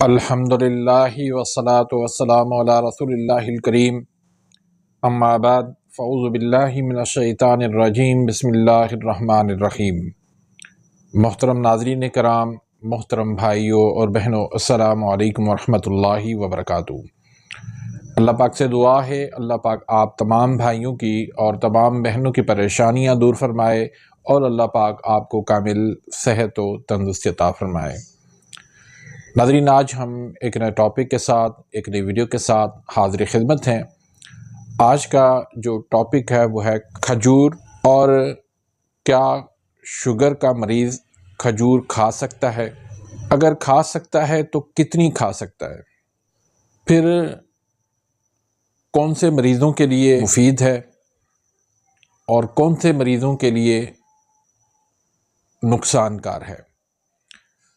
अल्हम्दुलिल्लाहि वस्सलातु वस्सलामु अला रसूलिल्लाहिल करीम अम्मा बाद फ़ऊज़ु बिल्लाहि मिनश शैतानिर रजीम बिस्मिल्लाहिर रहमानिर रहीम। मोहतरम नाज़रीन कराम, मोहतरम भाइयों और बहनों, अस्सलामु अलैकुम वरहमतुल्लाहि वबरकातुहू। अल्लाह पाक से दुआ है, अल्लाह पाक आप तमाम भाइयों की और तमाम बहनों की परेशानियाँ दूर फरमाए और अल्लाह पाक आपको कामिल सेहत व तंदुरुस्ती अता फरमाए। नाज़रीन, आज हम एक नए टॉपिक के साथ, एक नई वीडियो के साथ हाज़िर खिदमत हैं। आज का जो टॉपिक है वो है खजूर, और क्या शुगर का मरीज़ खजूर खा सकता है? अगर खा सकता है तो कितनी खा सकता है? फिर कौन से मरीज़ों के लिए मुफीद है और कौन से मरीज़ों के लिए नुकसानकार है?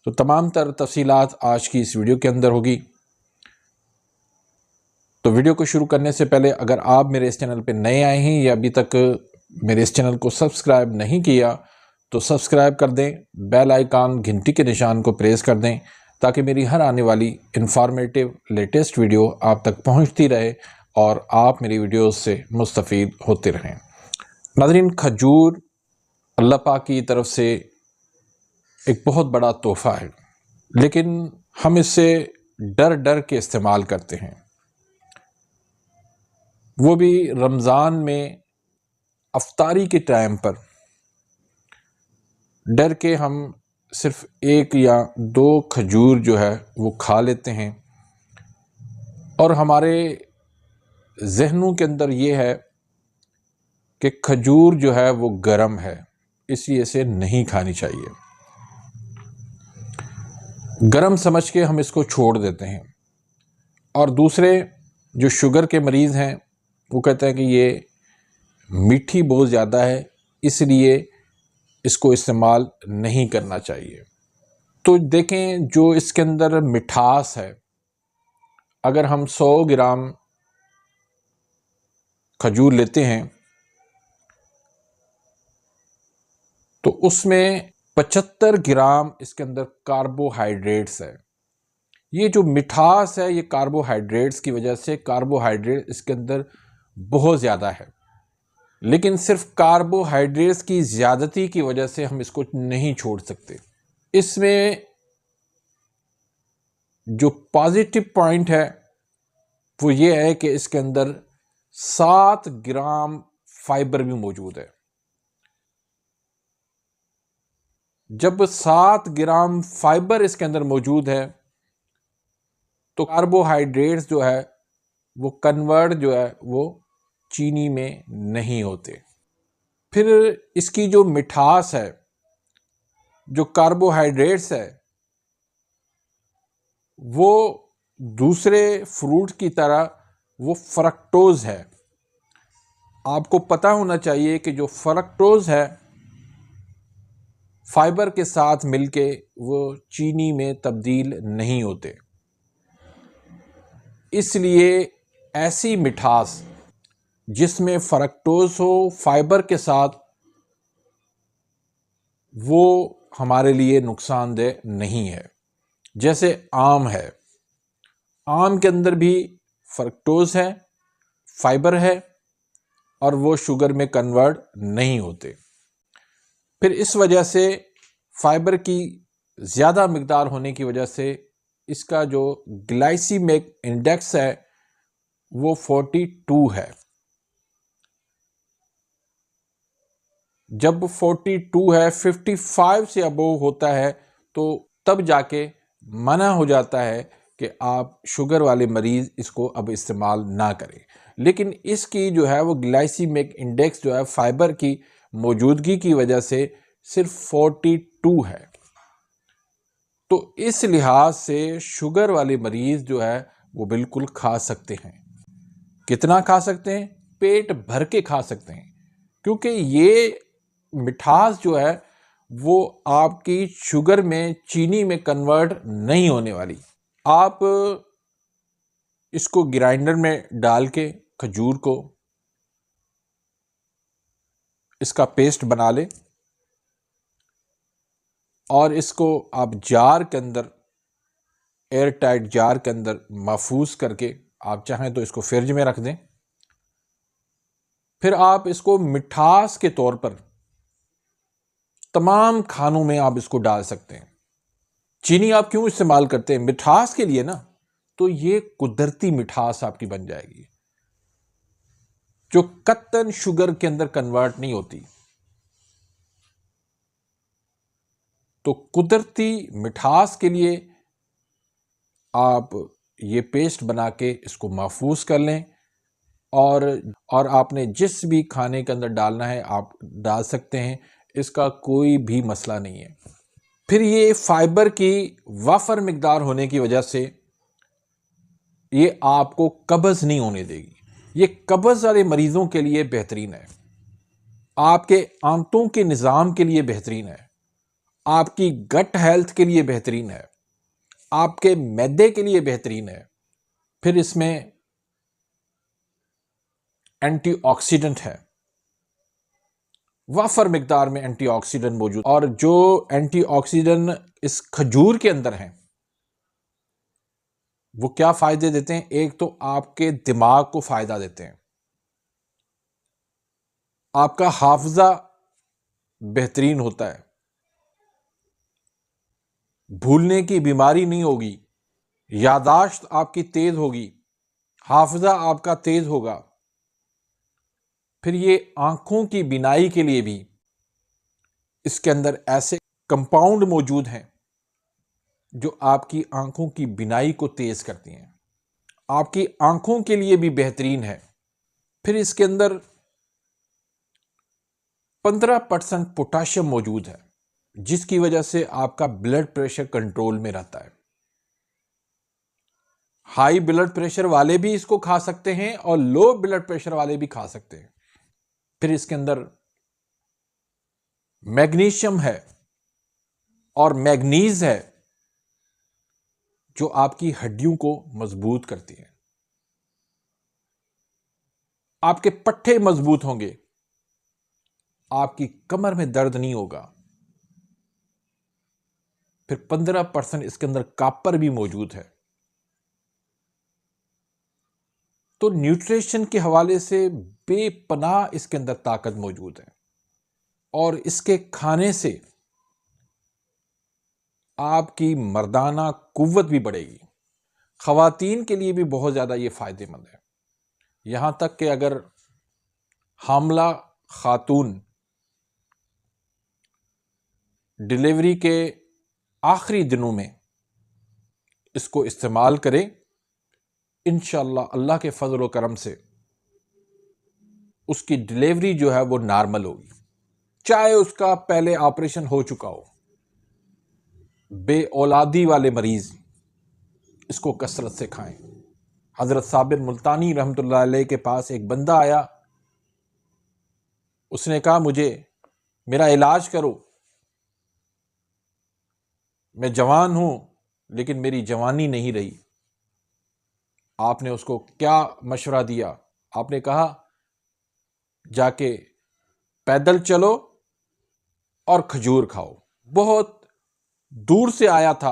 तो तमाम तर तफसीलात आज की इस वीडियो के अंदर होगी। तो वीडियो को शुरू करने से पहले अगर आप मेरे इस चैनल पे नए आए हैं या अभी तक मेरे इस चैनल को सब्सक्राइब नहीं किया तो सब्सक्राइब कर दें, बेल आइकन घंटी के निशान को प्रेस कर दें ताकि मेरी हर आने वाली इंफॉर्मेटिव लेटेस्ट वीडियो आप तक पहुंचती रहे और आप मेरी वीडियोस से मुस्तफ़ीद होते रहें। नाज़रीन, खजूर अल्लाह पाक की तरफ से एक बहुत बड़ा तोहफ़ा है, लेकिन हम इससे डर डर के इस्तेमाल करते हैं, वो भी रमज़ान में अफ्तारी के टाइम पर। डर के हम सिर्फ एक या दो खजूर जो है वो खा लेते हैं और हमारे जहनों के अंदर ये है कि खजूर जो है वो गर्म है, इसलिए इसे नहीं खानी चाहिए। गर्म समझ के हम इसको छोड़ देते हैं। और दूसरे जो शुगर के मरीज़ हैं वो कहते हैं कि ये मीठी बहुत ज़्यादा है, इसलिए इसको इस्तेमाल नहीं करना चाहिए। तो देखें, जो इसके अंदर मिठास है, अगर हम 100 ग्राम खजूर लेते हैं तो उसमें 75 ग्राम इसके अंदर कार्बोहाइड्रेट्स है। ये जो मिठास है ये कार्बोहाइड्रेट्स की वजह से, कार्बोहाइड्रेट इसके अंदर बहुत ज़्यादा है, लेकिन सिर्फ कार्बोहाइड्रेट्स की ज़्यादती की वजह से हम इसको नहीं छोड़ सकते। इसमें जो पॉजिटिव पॉइंट है वो ये है कि इसके अंदर 7 ग्राम फाइबर भी मौजूद है। जब 7 ग्राम फाइबर इसके अंदर मौजूद है तो कार्बोहाइड्रेट्स जो है वो कन्वर्ट जो है वो चीनी में नहीं होते। फिर इसकी जो मिठास है, जो कार्बोहाइड्रेट्स है, वो दूसरे फ्रूट की तरह वो फ्रक्टोज है। आपको पता होना चाहिए कि जो फ्रक्टोज है फाइबर के साथ मिलके वो चीनी में तब्दील नहीं होते, इसलिए ऐसी मिठास जिसमें फ्रक्टोज हो फाइबर के साथ, वो हमारे लिए नुकसानदेह नहीं है। जैसे आम है, आम के अंदर भी फ्रक्टोज है, फाइबर है और वो शुगर में कन्वर्ट नहीं होते। फिर इस वजह से फाइबर की ज़्यादा मिकदार होने की वजह से इसका जो ग्लाइसीमिक इंडेक्स है वो 42 है। जब 42 है, 55 से अबोव होता है तो तब जाके मना हो जाता है कि आप शुगर वाले मरीज़ इसको अब इस्तेमाल ना करें। लेकिन इसकी जो है वो ग्लाइसीमिक इंडेक्स जो है फाइबर की मौजूदगी की वजह से सिर्फ 42 है। तो इस लिहाज से शुगर वाले मरीज़ जो है वो बिल्कुल खा सकते हैं। कितना खा सकते हैं? पेट भर के खा सकते हैं, क्योंकि ये मिठास जो है वो आपकी शुगर में, चीनी में कन्वर्ट नहीं होने वाली। आप इसको ग्राइंडर में डाल के खजूर को इसका पेस्ट बना लें और इसको आप जार के अंदर एयर टाइट जार के अंदर महफूज करके आप चाहें तो इसको फ्रिज में रख दें। फिर आप इसको मिठास के तौर पर तमाम खानों में आप इसको डाल सकते हैं। चीनी आप क्यों इस्तेमाल करते हैं? मिठास के लिए ना। तो ये कुदरती मिठास आपकी बन जाएगी जो कत्तन शुगर के अंदर कन्वर्ट नहीं होती। तो कुदरती मिठास के लिए आप ये पेस्ट बना के इसको महफूज कर लें और आपने जिस भी खाने के अंदर डालना है आप डाल सकते हैं, इसका कोई भी मसला नहीं है। फिर ये फाइबर की वाफर मिकदार होने की वजह से ये आपको कब्ज़ नहीं होने देगी। ये कब्ज़ वाले मरीज़ों के लिए बेहतरीन है, आपके आंतों के निज़ाम के लिए बेहतरीन है, आपकी गट हेल्थ के लिए बेहतरीन है, आपके मैदे के लिए बेहतरीन है। फिर इसमें एंटीऑक्सीडेंट है, वाफर मिकदार में एंटीऑक्सीडेंट मौजूद। और जो एंटीऑक्सीडेंट इस खजूर के अंदर हैं वो क्या फ़ायदे देते हैं? एक तो आपके दिमाग को फ़ायदा देते हैं, आपका हाफजा बेहतरीन होता है, भूलने की बीमारी नहीं होगी, यादाश्त आपकी तेज़ होगी, हाफजा आपका तेज़ होगा। फिर ये आँखों की बीनाई के लिए भी इसके अंदर ऐसे कंपाउंड मौजूद हैं जो आपकी आँखों की बीनाई को तेज़ करती हैं, आपकी आँखों के लिए भी बेहतरीन है। फिर इसके अंदर 15% पोटाशियम मौजूद है जिसकी वजह से आपका ब्लड प्रेशर कंट्रोल में रहता है। हाई ब्लड प्रेशर वाले भी इसको खा सकते हैं और लो ब्लड प्रेशर वाले भी खा सकते हैं। फिर इसके अंदर मैग्नीशियम है और मैग्नीज है जो आपकी हड्डियों को मजबूत करती है, आपके पट्टे मजबूत होंगे, आपकी कमर में दर्द नहीं होगा। फिर 15% इसके अंदर कॉपर भी मौजूद है। तो न्यूट्रिशन के हवाले से बेपनाह इसके अंदर ताकत मौजूद है और इसके खाने से आपकी मर्दाना कुव्वत भी बढ़ेगी। ख़वातीन के लिए भी बहुत ज़्यादा ये फ़ायदेमंद है, यहाँ तक कि अगर हामला खातून डिलीवरी के आखिरी दिनों में इसको इस्तेमाल करें, इंशाअल्लाह अल्लाह के फजल व करम से उसकी डिलीवरी जो है वो नॉर्मल होगी, चाहे उसका पहले ऑपरेशन हो चुका हो। बे औलादी वाले मरीज़ इसको कसरत से खाएं। हज़रत साबिर मुल्तानी रहमतुल्लाह अलैह के पास एक बंदा आया, उसने कहा मुझे मेरा इलाज करो, मैं जवान हूं लेकिन मेरी जवानी नहीं रही। आपने उसको क्या मशवरा दिया? आपने कहा जाके पैदल चलो और खजूर खाओ। बहुत दूर से आया था,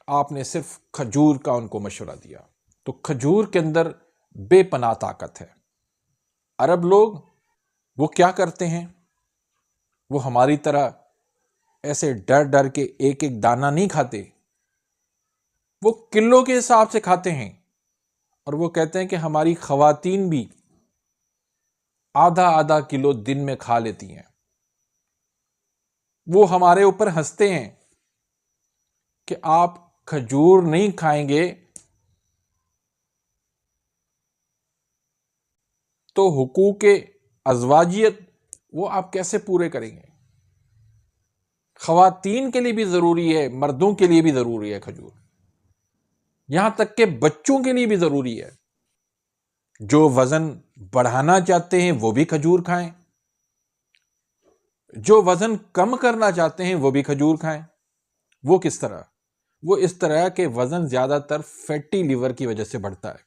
आपने सिर्फ खजूर का उनको मशवरा दिया। तो खजूर के अंदर बेपनाह ताकत है। अरब लोग वो क्या करते हैं, वो हमारी तरह ऐसे डर डर के एक एक दाना नहीं खाते, वो किलो के हिसाब से खाते हैं। और वो कहते हैं कि हमारी ख़वातीन भी आधा आधा किलो दिन में खा लेती हैं। वो हमारे ऊपर हंसते हैं कि आप खजूर नहीं खाएंगे तो हुकूक अज़वाजियत वो आप कैसे पूरे करेंगे। ख़वातीन के लिए भी ज़रूरी है, मर्दों के लिए भी ज़रूरी है खजूर, यहां तक कि बच्चों के लिए भी ज़रूरी है। जो वज़न बढ़ाना चाहते हैं वो भी खजूर खाएं, जो वज़न कम करना चाहते हैं वो भी खजूर खाएं। वो किस तरह? वो इस तरह के वज़न ज़्यादातर फैटी लिवर की वजह से बढ़ता है,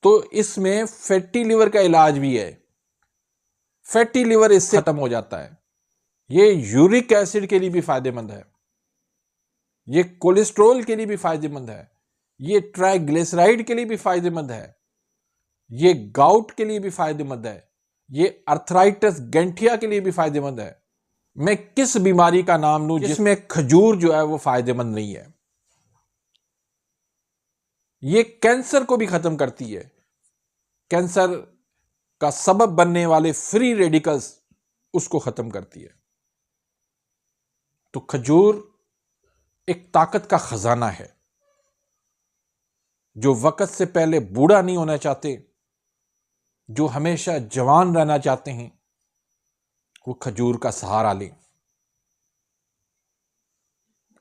तो इसमें फैटी लिवर का इलाज भी है। फैटी लिवर इससे खत्म हो जाता है। ये यूरिक एसिड के लिए भी फायदेमंद है। ये कोलेस्ट्रोल के लिए भी फायदेमंद है, ये ट्राइग्लिसराइड के लिए भी फायदेमंद है, ये गाउट के लिए भी फायदेमंद है, ये अर्थराइटिस गैंठिया के लिए भी फायदेमंद है। मैं किस बीमारी का नाम लूं जिसमें खजूर जो है वो फायदेमंद नहीं है। ये कैंसर को भी खत्म करती है, कैंसर का सबब बनने वाले फ्री रेडिकल्स उसको खत्म करती है। तो खजूर एक ताकत का खजाना है। जो वक्त से पहले बूढ़ा नहीं होना चाहते, जो हमेशा जवान रहना चाहते हैं, वो खजूर का सहारा लें,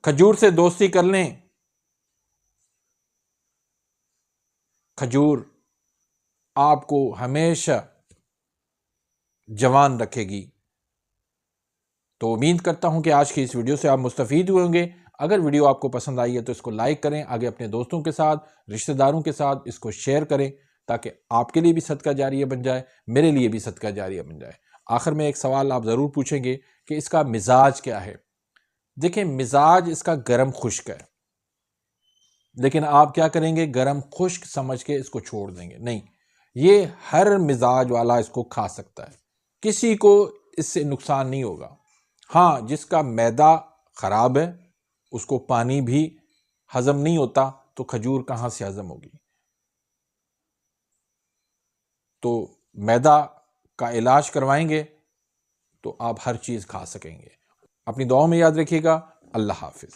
खजूर से दोस्ती कर लें। खजूर आपको हमेशा जवान रखेगी। तो उम्मीद करता हूं कि आज की इस वीडियो से आप मुस्तफीद हुए होंगे। अगर वीडियो आपको पसंद आई है तो इसको लाइक करें, आगे अपने दोस्तों के साथ, रिश्तेदारों के साथ इसको शेयर करें, ताकि आपके लिए भी सदका जारिया बन जाए, मेरे लिए भी सदका जारिया बन जाए। आखिर में एक सवाल आप ज़रूर पूछेंगे कि इसका मिजाज क्या है। देखें, मिजाज इसका गर्म खुश्क है, लेकिन आप क्या करेंगे, गर्म खुश्क समझ के इसको छोड़ देंगे। नहीं, ये हर मिजाज वाला इसको खा सकता है, किसी को इससे नुकसान नहीं होगा। हाँ, जिसका मैदा खराब है, उसको पानी भी हजम नहीं होता, तो खजूर कहाँ से हजम होगी। तो मैदा का इलाज करवाएंगे तो आप हर चीज़ खा सकेंगे। अपनी दुआओं में याद रखिएगा। अल्लाह हाफिज़।